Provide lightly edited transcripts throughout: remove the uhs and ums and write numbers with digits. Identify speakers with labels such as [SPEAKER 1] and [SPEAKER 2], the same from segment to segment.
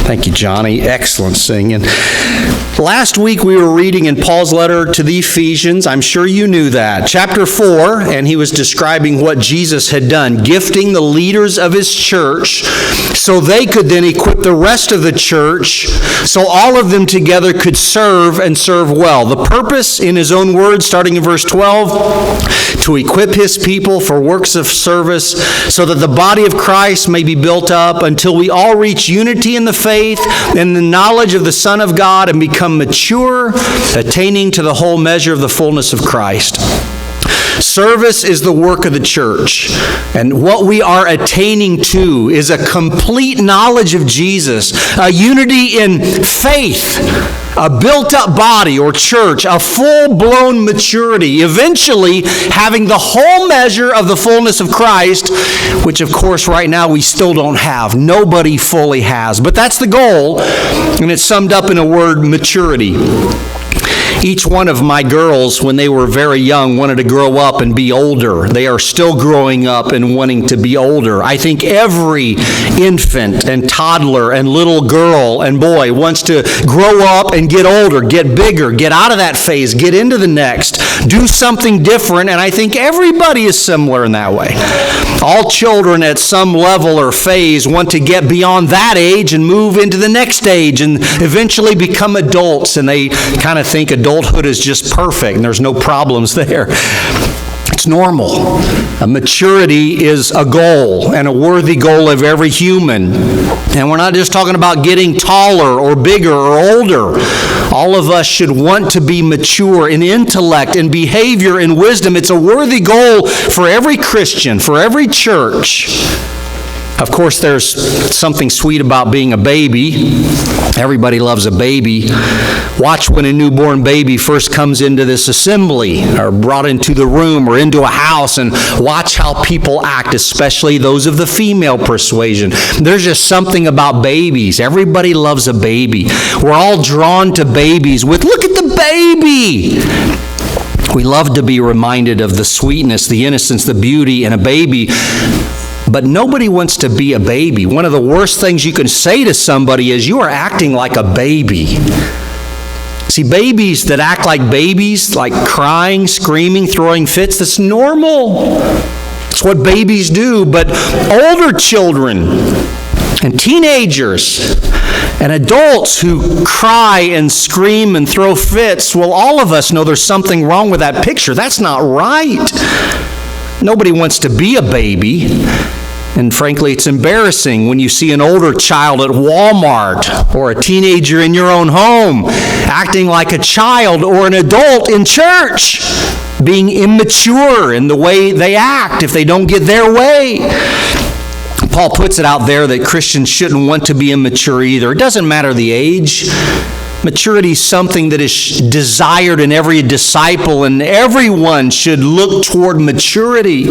[SPEAKER 1] Thank you, Johnny. Excellent singing. Last week we were reading in Paul's letter to the Ephesians. I'm sure you knew that. Chapter 4, and he was describing what Jesus had done, gifting the leaders of his church so they could then equip the rest of the church so all of them together could serve and serve well. The purpose, in his own words, starting in verse 12, to equip his people for works of service so that the body of Christ may be built up until we all reach unity in the faith and the knowledge of the Son of God and become mature, attaining to the whole measure of the fullness of Christ. Service is the work of the church, and what we are attaining to is a complete knowledge of Jesus, a unity in faith, a built-up body or church, a full-blown maturity, eventually having the whole measure of the fullness of Christ, which of course right now we still don't have. Nobody fully has, but that's the goal, and it's summed up in a word, maturity. Each one of my girls, when they were very young, wanted to grow up and be older. They are still growing up and wanting to be older. I think every infant and toddler and little girl and boy wants to grow up and get older, get bigger, get out of that phase, get into the next, do something different, and I think everybody is similar in that way. All children at some level or phase want to get beyond that age and move into the next stage and eventually become adults, and they kind of think adulthood is just perfect and there's no problems there. It's normal. A maturity is a goal and a worthy goal of every human. And we're not just talking about getting taller or bigger or older. All of us should want to be mature in intellect and behavior and wisdom. It's a worthy goal for every Christian, for every church. Of course, there's something sweet about being a baby. Everybody loves a baby. Watch when a newborn baby first comes into this assembly or brought into the room or into a house, and watch how people act, especially those of the female persuasion. There's just something about babies. Everybody loves a baby. We're all drawn to babies with, look at the baby! We love to be reminded of the sweetness, the innocence, the beauty in a baby. But nobody wants to be a baby. One of the worst things you can say to somebody is, you are acting like a baby. See, babies that act like babies, like crying, screaming, throwing fits, that's normal. It's what babies do. But older children and teenagers and adults who cry and scream and throw fits, well, all of us know there's something wrong with that picture. That's not right. Nobody wants to be a baby. And frankly, it's embarrassing when you see an older child at Walmart or a teenager in your own home acting like a child, or an adult in church being immature in the way they act if they don't get their way. Paul puts it out there that Christians shouldn't want to be immature either. It doesn't matter the age. Maturity is something that is desired in every disciple, and everyone should look toward maturity.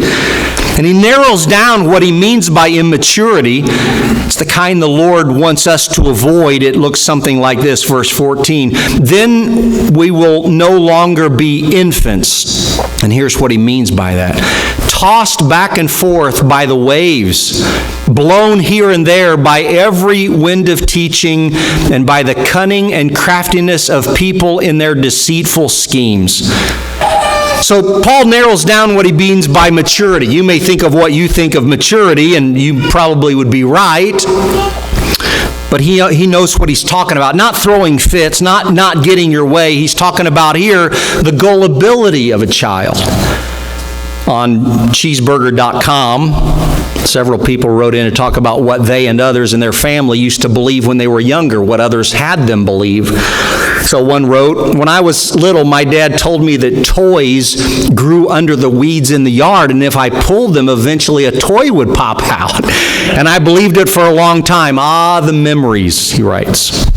[SPEAKER 1] And he narrows down what he means by immaturity. It's the kind the Lord wants us to avoid. It looks something like this, verse 14. Then we will no longer be infants. And here's what he means by that. Tossed back and forth by the waves, blown here and there by every wind of teaching, and by the cunning and craftiness of people in their deceitful schemes. So Paul narrows down what he means by maturity. You may think of what you think of maturity, and you probably would be right. But he knows what he's talking about. Not throwing fits, not getting your way. He's talking about here the gullibility of a child. On cheeseburger.com, several people wrote in to talk about what they and others in their family used to believe when they were younger, what others had them believe. So one wrote, when I was little, my dad told me that toys grew under the weeds in the yard, and if I pulled them, eventually a toy would pop out. And I believed it for a long time. Ah, the memories, he writes.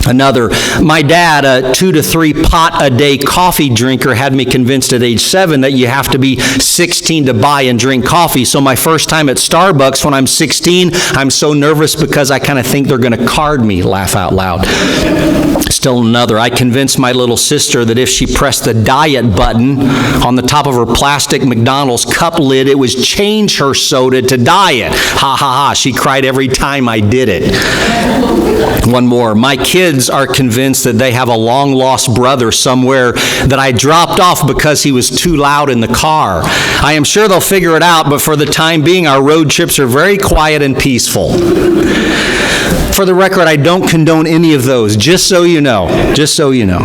[SPEAKER 1] Another, my dad, a 2 to 3 pot a day coffee drinker, had me convinced at age 7 that you have to be 16 to buy and drink coffee. So my first time at Starbucks when I'm 16, I'm so nervous because I kind of think they're going to card me, laugh out loud. Still another, I convinced my little sister that if she pressed the diet button on the top of her plastic McDonald's cup lid, it would change her soda to diet. Ha ha ha, she cried every time I did it. One more. My kids are convinced that they have a long-lost brother somewhere that I dropped off because he was too loud in the car. I am sure they'll figure it out, but for the time being, our road trips are very quiet and peaceful. For the record, I don't condone any of those, just so you know. Just so you know.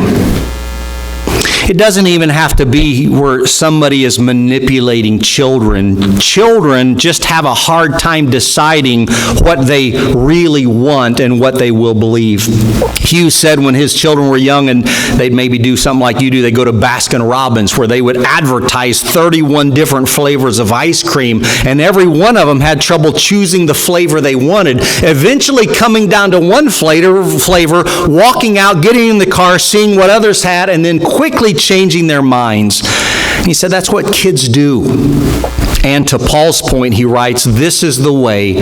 [SPEAKER 1] It doesn't even have to be where somebody is manipulating children. Children just have a hard time deciding what they really want and what they will believe. Hugh said when his children were young and they'd maybe do something like you do, they'd go to Baskin-Robbins where they would advertise 31 different flavors of ice cream, and every one of them had trouble choosing the flavor they wanted. Eventually coming down to one flavor, walking out, getting in the car, seeing what others had, and then quickly changing their minds. He said that's what kids do. And to Paul's point, he writes, this is the way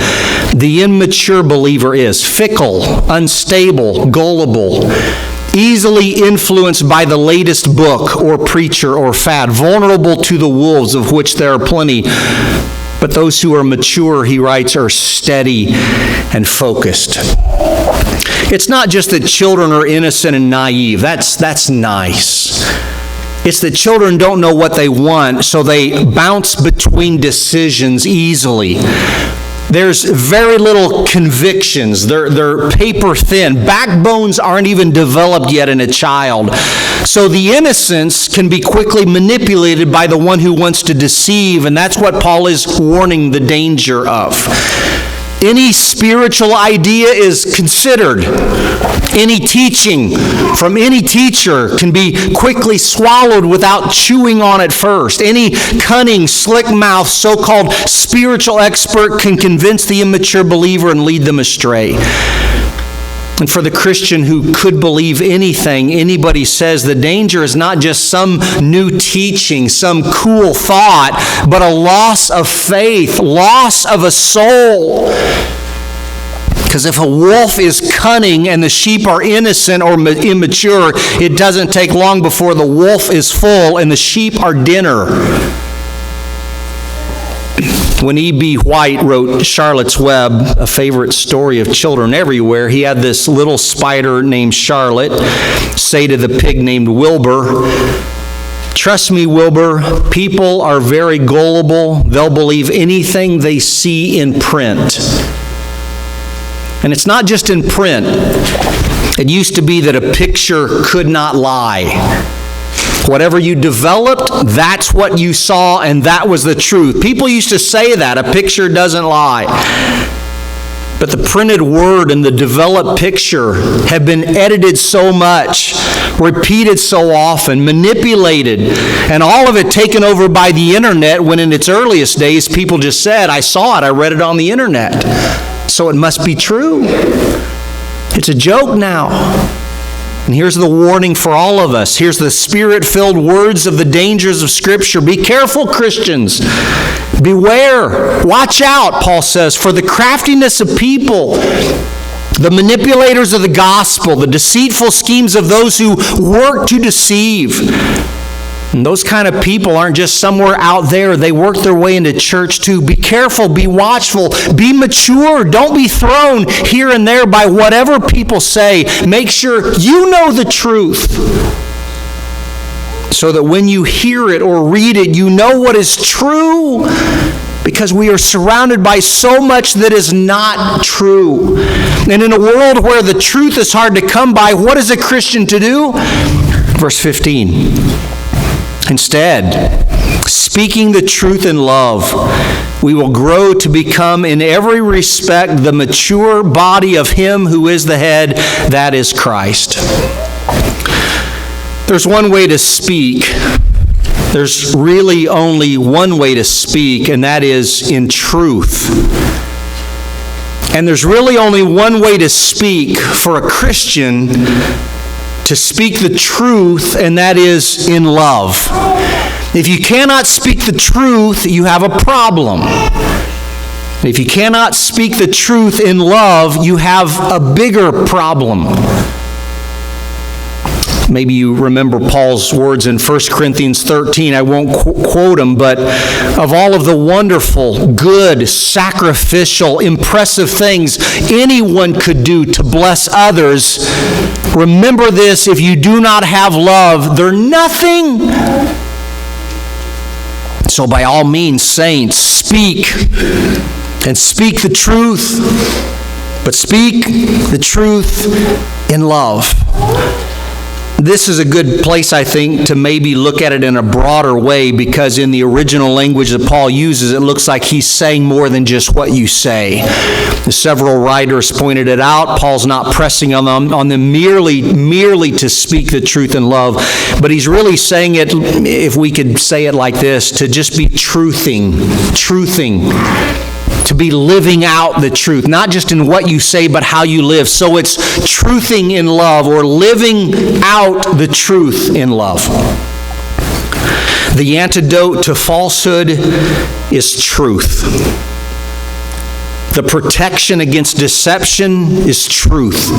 [SPEAKER 1] the immature believer is: fickle, unstable, gullible, easily influenced by the latest book or preacher or fad, vulnerable to the wolves, of which there are plenty. But those who are mature, he writes, are steady and focused. It's not just that children are innocent and naive. That's nice. It's that children don't know what they want, so they bounce between decisions easily. There's very little convictions. They're paper thin. Backbones aren't even developed yet in a child. So the innocence can be quickly manipulated by the one who wants to deceive, and that's what Paul is warning the danger of. Any spiritual idea is considered. Any teaching from any teacher can be quickly swallowed without chewing on it first. Any cunning, slick-mouthed, so-called spiritual expert can convince the immature believer and lead them astray. And for the Christian who could believe anything anybody says, the danger is not just some new teaching, some cool thought, but a loss of faith, loss of a soul. Because if a wolf is cunning and the sheep are innocent or immature, it doesn't take long before the wolf is full and the sheep are dinner. When E.B. White wrote Charlotte's Web, a favorite story of children everywhere, he had this little spider named Charlotte say to the pig named Wilbur, "Trust me, Wilbur, people are very gullible. They'll believe anything they see in print." And it's not just in print. It used to be that a picture could not lie. Whatever you developed, that's what you saw, and that was the truth. People used to say that, a picture doesn't lie. But the printed word and the developed picture have been edited so much, repeated so often, manipulated, and all of it taken over by the internet, when in its earliest days people just said, "I saw it, I read it on the internet, so it must be true." It's a joke now. And here's the warning for all of us. Here's the Spirit-filled words of the dangers of Scripture. Be careful, Christians. Beware. Watch out, Paul says, for the craftiness of people, the manipulators of the gospel, the deceitful schemes of those who work to deceive. And those kind of people aren't just somewhere out there. They work their way into church too. Be careful, be watchful, be mature. Don't be thrown here and there by whatever people say. Make sure you know the truth, so that when you hear it or read it, you know what is true, because we are surrounded by so much that is not true. And in a world where the truth is hard to come by, what is a Christian to do? Verse 15. Instead, speaking the truth in love, we will grow to become in every respect the mature body of Him who is the head, that is Christ. There's one way to speak. There's really only one way to speak, and that is in truth. And there's really only one way to speak for a Christian, to speak the truth, and that is in love. If you cannot speak the truth, you have a problem. If you cannot speak the truth in love, you have a bigger problem. Maybe you remember Paul's words in 1 Corinthians 13. I won't quote them, but of all of the wonderful, good, sacrificial, impressive things anyone could do to bless others, remember this: if you do not have love, they're nothing. So by all means, saints, speak, and speak the truth, but speak the truth in love. This is a good place, I think, to maybe look at it in a broader way, because in the original language that Paul uses, it looks like he's saying more than just what you say. Several writers pointed it out. Paul's not pressing on them merely to speak the truth in love, but he's really saying it, if we could say it like this, to just be truthing, to be living out the truth, not just in what you say, but how you live. So it's truthing in love, or living out the truth in love. The antidote to falsehood is truth. The protection against deception is truth.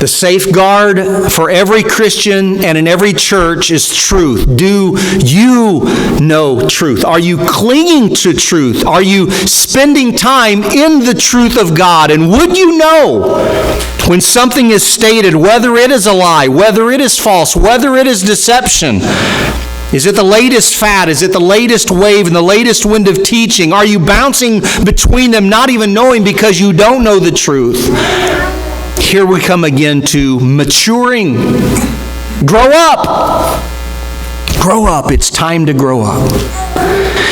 [SPEAKER 1] The safeguard for every Christian and in every church is truth. Do you know truth? Are you clinging to truth? Are you spending time in the truth of God? And would you know when something is stated, whether it is a lie, whether it is false, whether it is deception? Is it the latest fad? Is it the latest wave and the latest wind of teaching? Are you bouncing between them, not even knowing because you don't know the truth? Here we come again to maturing. Grow up. Grow up. It's time to grow up.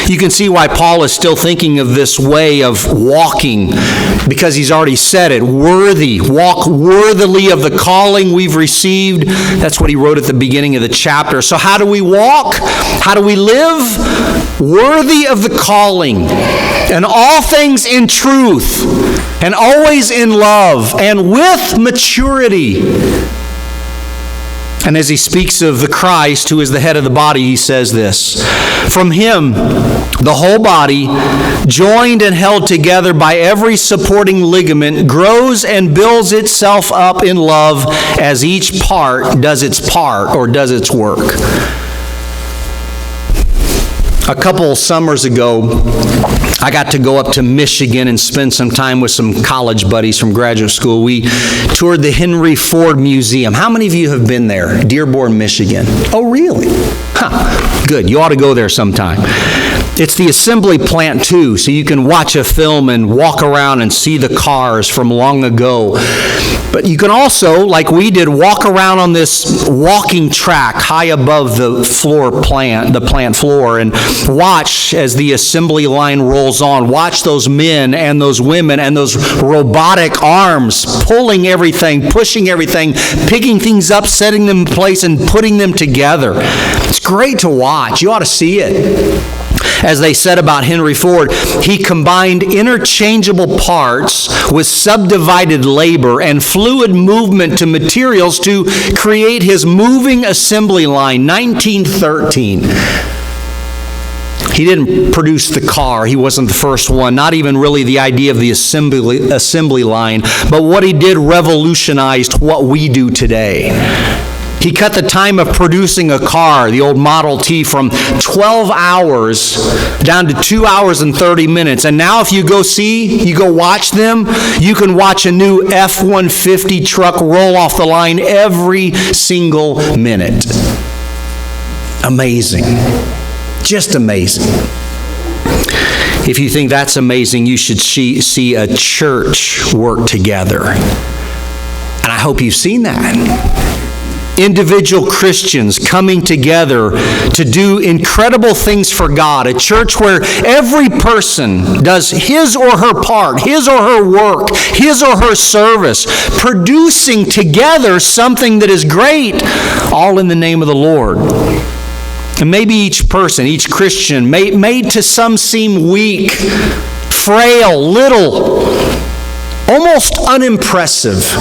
[SPEAKER 1] You can see why Paul is still thinking of this way of walking, because he's already said it. Worthy. Walk worthily of the calling we've received. That's what he wrote at the beginning of the chapter. So how do we walk? How do we live? Worthy of the calling. And all things in truth. And always in love. And with maturity. And as he speaks of the Christ, who is the head of the body, he says this: from him, the whole body, joined and held together by every supporting ligament, grows and builds itself up in love as each part does its part, or does its work. A couple summers ago, I got to go up to Michigan and spend some time with some college buddies from graduate school. We toured the Henry Ford Museum. How many of you have been there? Dearborn, Michigan. Oh, really? Huh. Good. You ought to go there sometime. It's the assembly plant, too, so you can watch a film and walk around and see the cars from long ago. But you can also, like we did, walk around on this walking track high above the plant floor, and watch as the assembly line rolls on. Watch those men and those women and those robotic arms pulling everything, pushing everything, picking things up, setting them in place, and putting them together. It's great to watch. You ought to see it. As they said about Henry Ford, he combined interchangeable parts with subdivided labor and fluid movement to materials to create his moving assembly line, 1913. He didn't produce the car. He wasn't the first one. Not even really the idea of the assembly line. But what he did revolutionized what we do today. He cut the time of producing a car, the old Model T, from 12 hours down to 2 hours and 30 minutes. And now if you go watch them, you can watch a new F-150 truck roll off the line every single minute. Amazing. Just amazing. If you think that's amazing, you should see a church work together. And I hope you've seen that. Individual Christians coming together to do incredible things for God. A church where every person does his or her part, his or her work, his or her service, producing together something that is great, all in the name of the Lord. And maybe each person, each Christian, made to some seem weak, frail, little, almost unimpressive.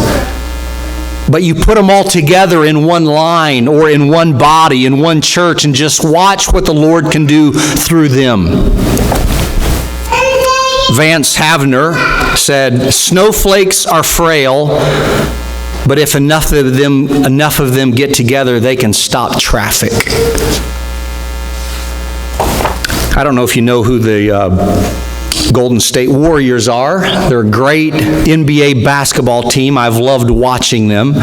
[SPEAKER 1] But you put them all together in one line or in one body, in one church, and just watch what the Lord can do through them. Vance Havner said, "Snowflakes are frail, but if enough of them get together, they can stop traffic. I don't know if you know who the Golden State Warriors are. They're a great NBA basketball team. I've loved watching them.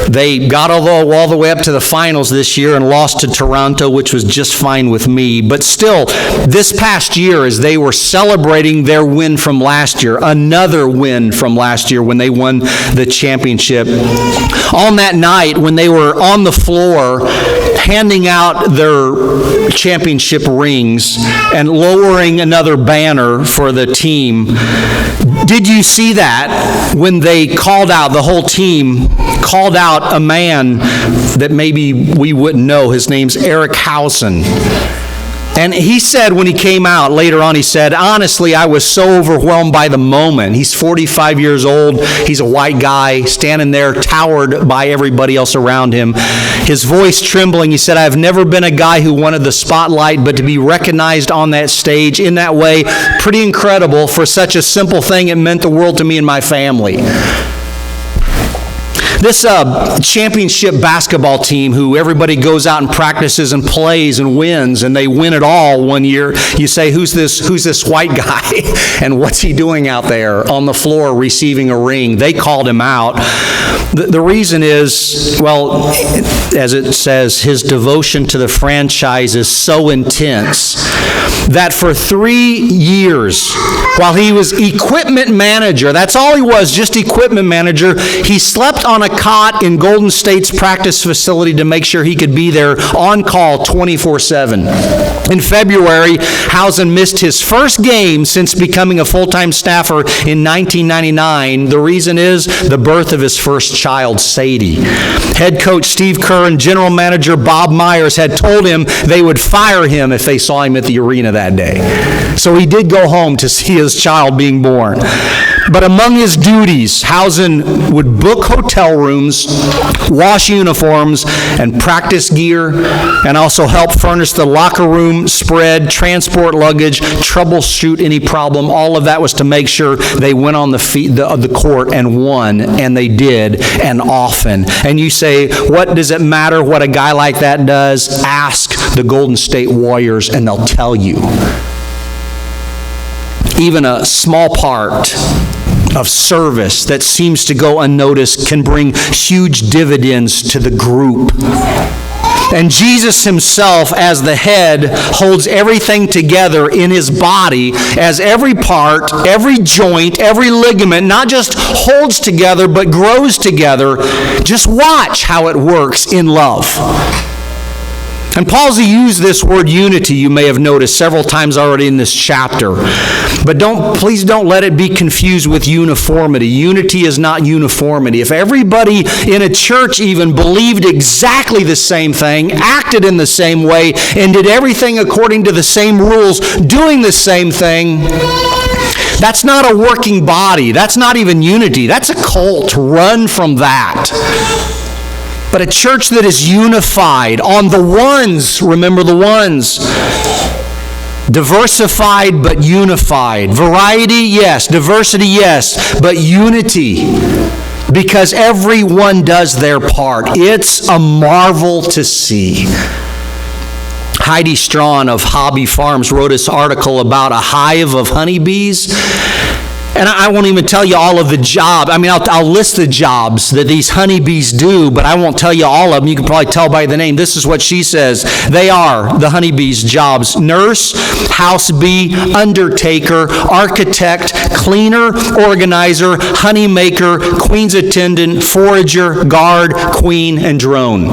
[SPEAKER 1] They got all the way up to the finals this year and lost to Toronto, which was just fine with me. But still, this past year, as they were celebrating their win from last year, another win from last year when they won the championship, on that night when they were on the floor handing out their championship rings and lowering another banner for the team, did you see that when they called out, the whole team called out a man that maybe we wouldn't know? His name's Eric Housen. And he said when he came out later on, he said, honestly, I was so overwhelmed by the moment. He's 45 years old. He's a white guy standing there, towered by everybody else around him. His voice trembling. He said, I've never been a guy who wanted the spotlight, but to be recognized on that stage in that way, pretty incredible. For such a simple thing, it meant the world to me and my family. This championship basketball team, who everybody goes out and practices and plays and wins, and they win it all one year, you say, who's this white guy? And what's he doing out there on the floor receiving a ring? They called him out. The reason is, well, as it says, his devotion to the franchise is so intense that for 3 years, while he was equipment manager, that's all he was, just equipment manager, he slept on a cot in Golden State's practice facility to make sure he could be there on call 24/7. In February, Housen missed his first game since becoming a full-time staffer in 1999. The reason is the birth of his first child, Sadie. Head coach Steve Kerr and general manager Bob Myers had told him they would fire him if they saw him at the arena that day. So he did go home to see his child being born. But among his duties, Housen would book hotel rooms, wash uniforms and practice gear, and also help furnish the locker room spread, transport luggage, troubleshoot any problem. All of that was to make sure they went on the court and won, and they did, and often. And you say, what does it matter what a guy like that does? Ask the Golden State Warriors, and they'll tell you. Even a small part of service that seems to go unnoticed can bring huge dividends to the group. And Jesus himself, as the head, holds everything together in his body, as every part, every joint, every ligament not just holds together but grows together. Just watch how it works in love. And Paul's used this word unity, you may have noticed, several times already in this chapter. But please don't let it be confused with uniformity. Unity is not uniformity. If everybody in a church even believed exactly the same thing, acted in the same way, and did everything according to the same rules, doing the same thing, that's not a working body. That's not even unity. That's a cult. Run from that. But a church that is unified on the ones, remember the ones. Diversified but unified. Variety, yes. Diversity, yes. But unity. Because everyone does their part. It's a marvel to see. Heidi Strawn of Hobby Farms wrote this article about a hive of honeybees. And I won't even tell you all of the jobs. I mean, I'll list the jobs that these honeybees do, but I won't tell you all of them. You can probably tell by the name. This is what she says. They are, the honeybees' jobs: nurse, house bee, undertaker, architect, cleaner, organizer, honey maker, queen's attendant, forager, guard, queen, and drone.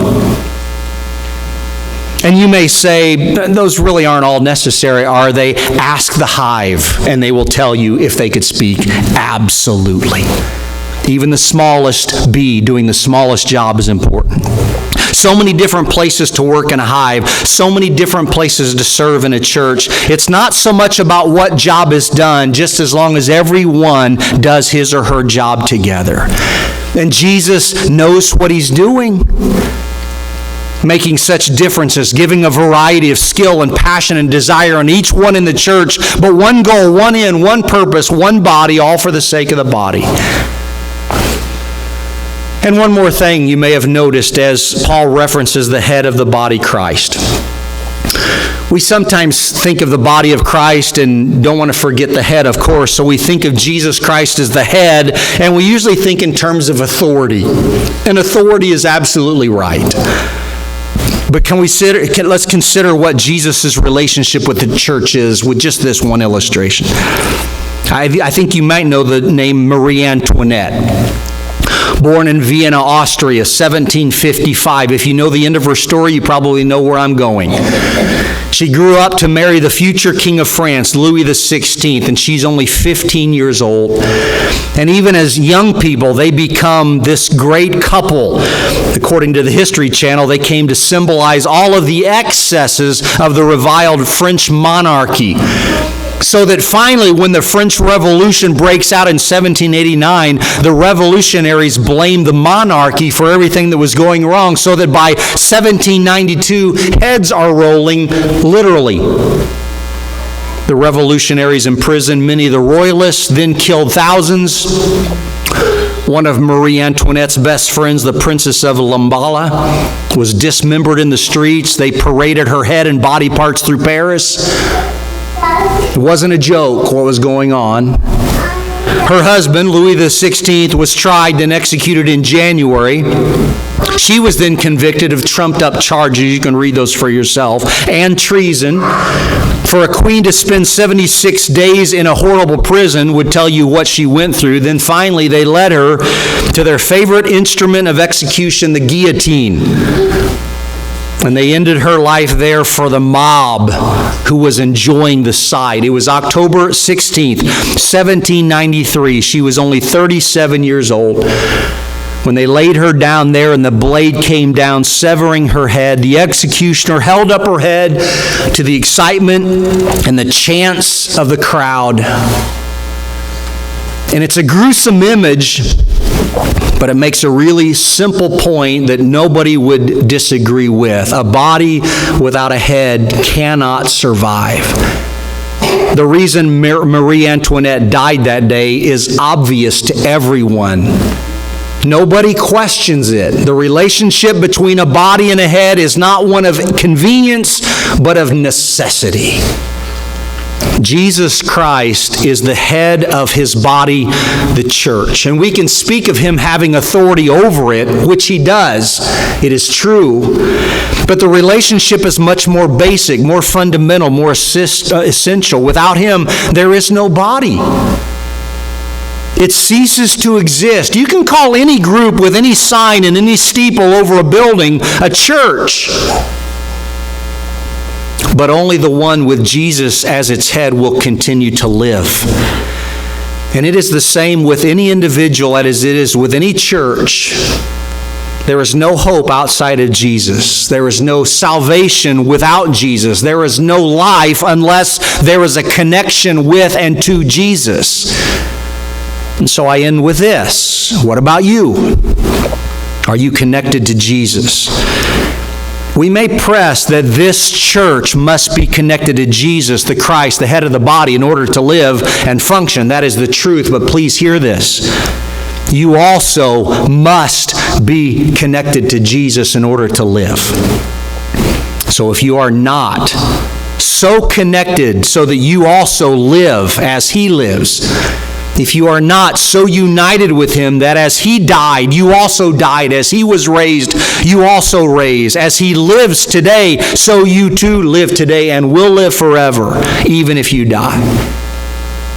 [SPEAKER 1] And you may say, those really aren't all necessary, are they? Ask the hive, and they will tell you if they could speak. Absolutely. Even the smallest bee doing the smallest job is important. So many different places to work in a hive, so many different places to serve in a church. It's not so much about what job is done, just as long as everyone does his or her job together. And Jesus knows what he's doing, making such differences, giving a variety of skill and passion and desire in each one in the church, but one goal, one end, one purpose, one body, all for the sake of the body. And one more thing you may have noticed as Paul references the head of the body, Christ. We sometimes think of the body of Christ and don't want to forget the head, of course, so we think of Jesus Christ as the head, and we usually think in terms of authority. And authority is absolutely right. But let's consider what Jesus' relationship with the church is with just this one illustration. I think you might know the name Marie Antoinette. Born in Vienna, Austria, 1755. If you know the end of her story, you probably know where I'm going. She grew up to marry the future King of France, Louis XVI, and she's only 15 years old. And even as young people, they become this great couple. According to the History Channel, they came to symbolize all of the excesses of the reviled French monarchy. So that finally, when the French Revolution breaks out in 1789, the revolutionaries blame the monarchy for everything that was going wrong, so that by 1792, heads are rolling, literally. The revolutionaries imprisoned many of the royalists, then killed thousands. One of Marie Antoinette's best friends, the Princess of Lamballe, was dismembered in the streets. They paraded her head and body parts through Paris. It wasn't a joke what was going on. Her husband, Louis XVI, was tried and executed in January. She was then convicted of trumped-up charges, you can read those for yourself, and treason. For a queen to spend 76 days in a horrible prison would tell you what she went through. Then finally, they led her to their favorite instrument of execution, the guillotine. And they ended her life there for the mob who was enjoying the sight. It was October 16th, 1793. She was only 37 years old. When they laid her down there and the blade came down, severing her head, the executioner held up her head to the excitement and the chants of the crowd. And it's a gruesome image, but it makes a really simple point that nobody would disagree with. A body without a head cannot survive. The reason Marie Antoinette died that day is obvious to everyone. Nobody questions it. The relationship between a body and a head is not one of convenience, but of necessity. Jesus Christ is the head of his body, the church. And we can speak of him having authority over it, which he does. It is true. But the relationship is much more basic, more fundamental, more essential. Without him, there is no body. It ceases to exist. You can call any group with any sign and any steeple over a building a church. But only the one with Jesus as its head will continue to live. And it is the same with any individual as it is with any church. There is no hope outside of Jesus. There is no salvation without Jesus. There is no life unless there is a connection with and to Jesus. And so I end with this. What about you? Are you connected to Jesus? We may press that this church must be connected to Jesus, the Christ, the head of the body, in order to live and function. That is the truth, but please hear this. You also must be connected to Jesus in order to live. So if you are not so connected so that you also live as he lives, if you are not so united with him that as he died, you also died. As he was raised, you also raised. As he lives today, so you too live today and will live forever, even if you die.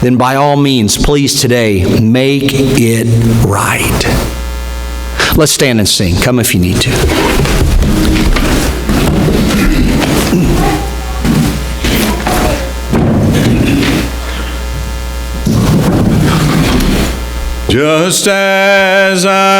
[SPEAKER 1] Then by all means, please today, make it right. Let's stand and sing. Come if you need to.
[SPEAKER 2] Just as I